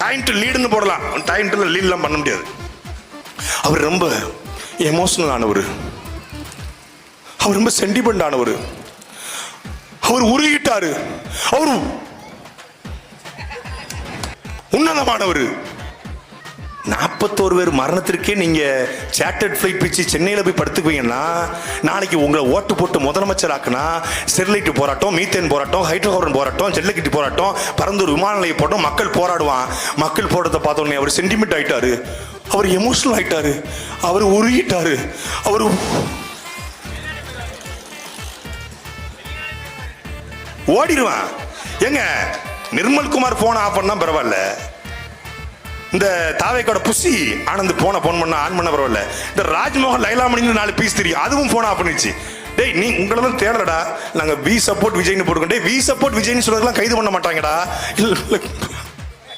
Time to லீடுன்னு போடலாம், time to லீட்லாம் பண்ண முடியாது. அவர் ரொம்ப எமோஷனல் ஆனவர், அவர் ரொம்ப சென்டிமெண்ட் ஆனவர், அவர் உருகிட்டாரு, அவர் உன்னதமானவர். 41 பேர் மரணத்திற்கே நீங்க சார்ட்டர்ட் ஃபிளைட் பிச்சு சென்னையில போய் படுத்துக்குவீங்கன்னா, நாளைக்கு உங்களை ஓட்டு போட்டு முதலமைச்சர் ஆக்குனா ஸ்டெர்லைட் போராட்டம், மீத்தேன் போராட்டம், ஹைட்ரோகார்பன் போராட்டம், ஜல்லிக்கட்டு போராட்டம், பரந்தூர் விமான நிலைய போராட்டம், மக்கள் போராடுவான். மக்கள் போராட்டத்தை பார்த்தோன்னே அவர் சென்டிமெண்ட் ஆயிட்டாரு, அவர் எமோஷனல் ஆயிட்டாரு, அவர் உருகிட்டாரு, அவர் ஓடிடுவான். ஏங்க நிர்மல்குமார் போன் ஆஃப் பண்ணா பரவாயில்ல, இந்த தாவேக்கோட புசி ஆனந்த் போன் பண்ணா ஆன் பண்ண பரவாயில்ல, இந்த ராஜ்மோகன் லைலாமணின்னு 4 பீஸ் தெரியும், அதுவும் போன் ஆஃப் பண்ணிச்சு. டேய் நீ உங்களை தான் தேடலடா, நாங்க வி சப்போர்ட் விஜய்னு போட்டுக்கோம். டேய் வி சப்போர்ட் விஜய்னு சொல்றதுலாம் கைது பண்ண மாட்டாங்கடா. இல்ல